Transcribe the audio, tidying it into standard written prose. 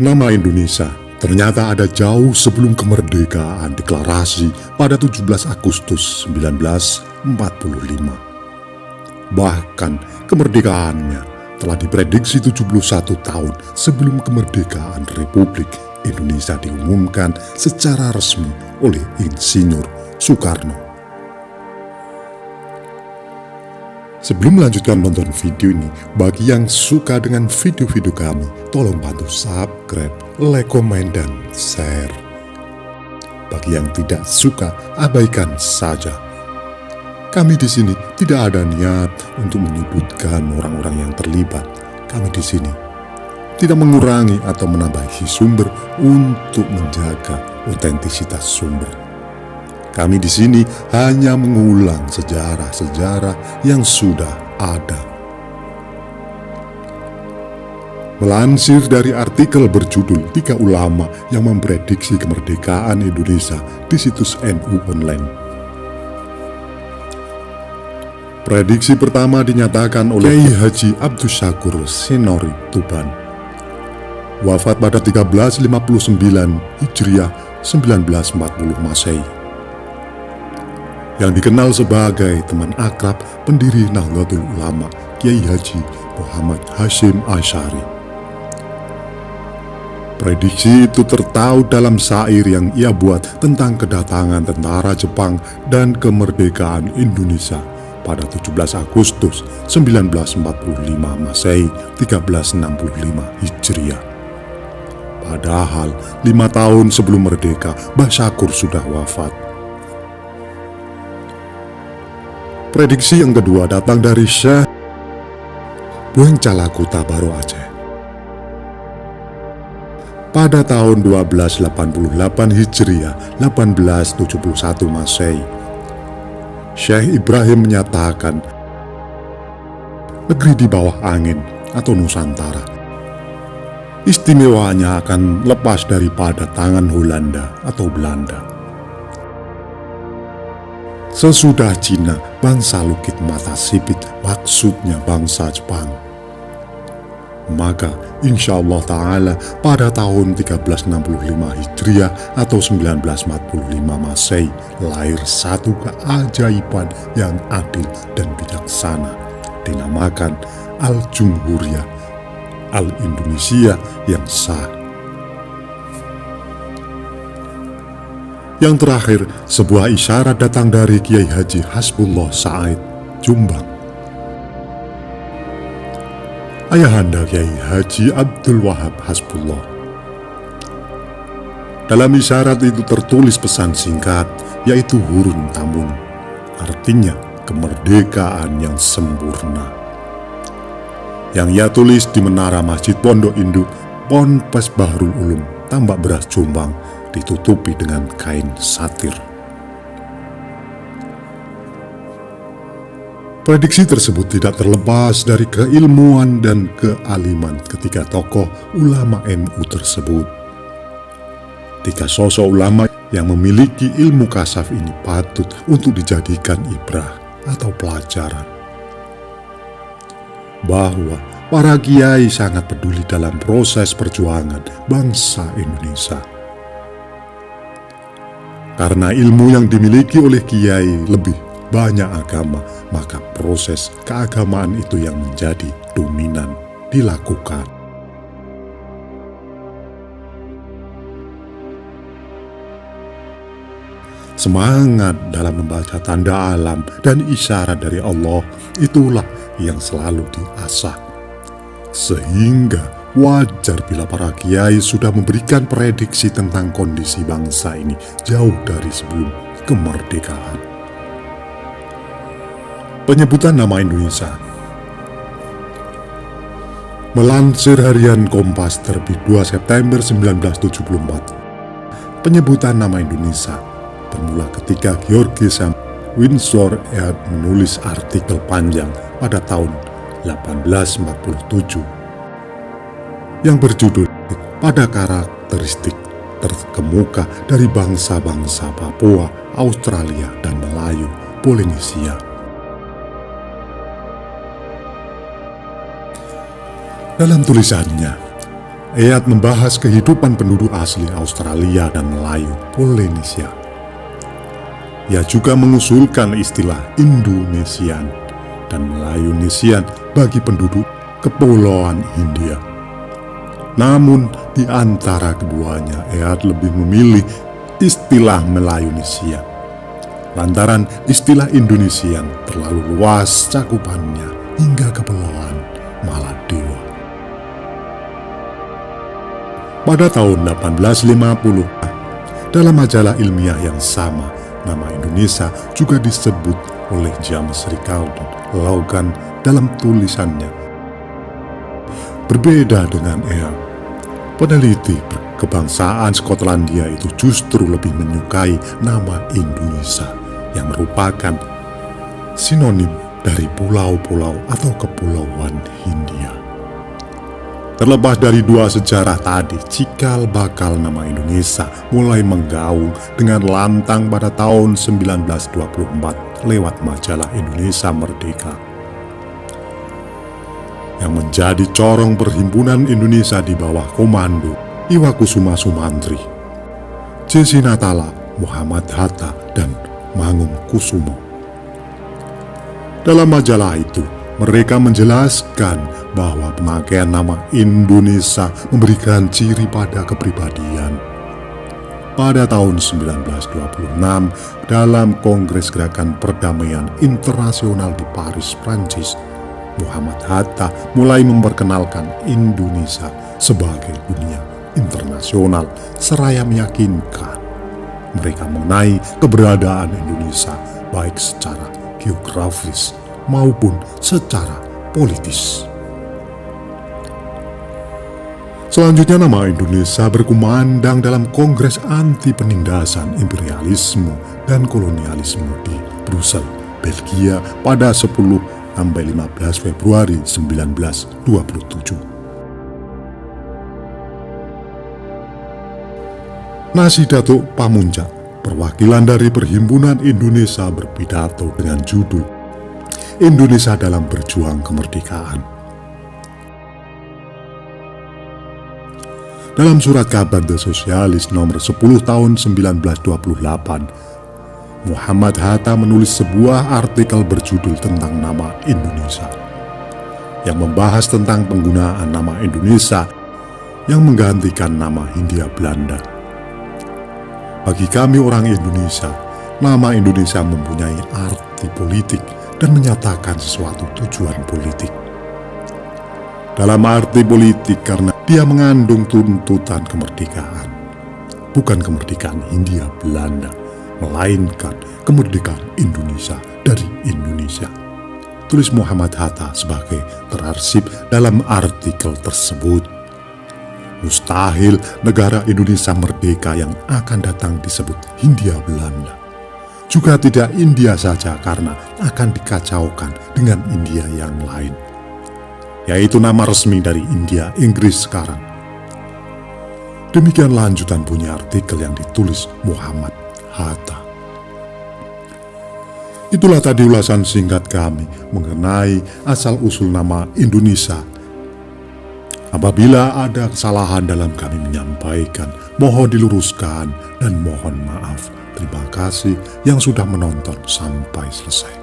Nama Indonesia ternyata ada jauh sebelum kemerdekaan deklarasi pada 17 Agustus 1945. Bahkan kemerdekaannya telah diprediksi 71 tahun sebelum kemerdekaan Republik Indonesia diumumkan secara resmi oleh Insinyur Soekarno. Sebelum melanjutkan nonton video ini, bagi yang suka dengan video-video kami, tolong bantu subscribe, like, komen, dan share. Bagi yang tidak suka, abaikan saja. Kami di sini tidak ada niat untuk menyudutkan orang-orang yang terlibat. Kami di sini tidak mengurangi atau menambahi sumber untuk menjaga otentisitas sumber. Kami di sini hanya mengulang sejarah-sejarah yang sudah ada. Melansir dari artikel berjudul 3 ulama yang memprediksi kemerdekaan Indonesia di situs NU Online. Prediksi pertama dinyatakan oleh Kiai Haji Abdul Syakur Sinori Tuban. Wafat pada 1359 Hijriah 1940 Masehi. Yang dikenal sebagai teman akrab pendiri Nahdlatul Ulama Kiai Haji Muhammad Hasyim Asy'ari. Prediksi itu tertaut dalam syair yang ia buat tentang kedatangan tentara Jepang dan kemerdekaan Indonesia pada 17 Agustus 1945 Masehi 1365 Hijriah. Padahal 5 tahun sebelum merdeka, Mbah Syakur sudah wafat. Prediksi yang kedua datang dari Syekh Bwencalaku Baro Aceh. Pada tahun 1288 Hijriah 1871 Masehi, Syekh Ibrahim menyatakan negeri di bawah angin atau Nusantara istimewanya akan lepas daripada tangan Holanda atau Belanda. Sesudah Cina, bangsa Lukit Mata Sipit, maksudnya bangsa Jepang. Maka insya Allah Ta'ala pada tahun 1365 Hijriah atau 1945 Masehi lahir satu keajaiban yang adil dan bijaksana, dinamakan Al-Jumhuriyah, Al-Indonesia yang sah. Yang terakhir, sebuah isyarat datang dari Kiai Haji Hasbullah Said, Jombang. Ayahanda Kiai Haji Abdul Wahab Hasbullah. Dalam isyarat itu tertulis pesan singkat, yaitu Hurun Tamun, artinya kemerdekaan yang sempurna. Yang ia tulis di menara Masjid Pondok Induk, Ponpes Bahrul Ulum, Tambak Beras Jombang, ditutupi dengan kain satir. Prediksi tersebut tidak terlepas dari keilmuan dan kealiman ketiga tokoh ulama NU tersebut. 3 sosok ulama yang memiliki ilmu kasaf ini patut untuk dijadikan ibrah atau pelajaran. Bahwa para kiai sangat peduli dalam proses perjuangan bangsa Indonesia. Karena ilmu yang dimiliki oleh kiai lebih banyak agama, maka proses keagamaan itu yang menjadi dominan dilakukan. Semangat dalam membaca tanda alam dan isyarat dari Allah, itulah yang selalu diasah. Sehingga wajar bila para kiai sudah memberikan prediksi tentang kondisi bangsa ini jauh dari sebelum kemerdekaan. Penyebutan nama Indonesia. Melansir harian Kompas terbit 2 September 1974, penyebutan nama Indonesia bermula ketika George Sam Windsor menulis artikel panjang pada tahun 1847 yang berjudul pada karakteristik terkemuka dari bangsa-bangsa Papua, Australia, dan Melayu Polinesia. Dalam tulisannya, Eyat membahas kehidupan penduduk asli Australia dan Melayu Polinesia. Ia juga mengusulkan istilah Indonesian dan Melayunesian bagi penduduk Kepulauan Hindia. Namun di antara keduanya, Eyat lebih memilih istilah Melayunesian lantaran istilah Indonesian terlalu luas cakupannya hingga Kepulauan Maladewa. Pada tahun 1850, dalam majalah ilmiah yang sama, nama Indonesia juga disebut oleh James Riccardo Logan dalam tulisannya. Berbeda dengan Eyat, peneliti kebangsaan Skotlandia itu justru lebih menyukai nama Indonesia yang merupakan sinonim dari pulau-pulau atau kepulauan Hindia. Terlepas dari dua sejarah tadi, cikal bakal nama Indonesia mulai menggaung dengan lantang pada tahun 1924 lewat majalah Indonesia Merdeka, yang menjadi corong perhimpunan Indonesia di bawah komando Iwakusuma Sumantri, J.C. Natala, Muhammad Hatta, dan Mangunkusumo. Dalam majalah itu, mereka menjelaskan bahwa pemakaian nama Indonesia memberikan ciri pada kepribadian. Pada tahun 1926, dalam Kongres Gerakan Perdamaian Internasional di Paris, Prancis, Muhammad Hatta mulai memperkenalkan Indonesia sebagai dunia internasional seraya meyakinkan mereka mengenai keberadaan Indonesia baik secara geografis maupun secara politis. Selanjutnya, nama Indonesia berkumandang dalam Kongres Anti Penindasan Imperialisme dan Kolonialisme di Brussel, Belgia pada 10–15 Februari 1927. Nasi Datuk Pamuntjak, perwakilan dari Perhimpunan Indonesia, berpidato dengan judul Indonesia dalam Berjuang Kemerdekaan. Dalam surat kabar The Socialist nomor 10 tahun 1928, Muhammad Hatta menulis sebuah artikel berjudul tentang nama Indonesia, yang membahas tentang penggunaan nama Indonesia yang menggantikan nama Hindia Belanda. Bagi kami orang Indonesia, nama Indonesia mempunyai arti politik dan menyatakan sesuatu tujuan politik. Dalam arti politik karena dia mengandung tuntutan kemerdekaan, bukan kemerdekaan Hindia Belanda, melainkan kemerdekaan Indonesia dari Indonesia, tulis Muhammad Hatta sebagai terarsip dalam artikel tersebut. Mustahil negara Indonesia merdeka yang akan datang disebut Hindia Belanda. Juga tidak India saja karena akan dikacaukan dengan India yang lain, yaitu nama resmi dari India Inggris sekarang. Demikian lanjutan bunyi artikel yang ditulis Muhammad Hatta. Itulah tadi ulasan singkat kami mengenai asal-usul nama Indonesia. Apabila ada kesalahan dalam kami menyampaikan, mohon diluruskan dan mohon maaf. Terima kasih yang sudah menonton sampai selesai.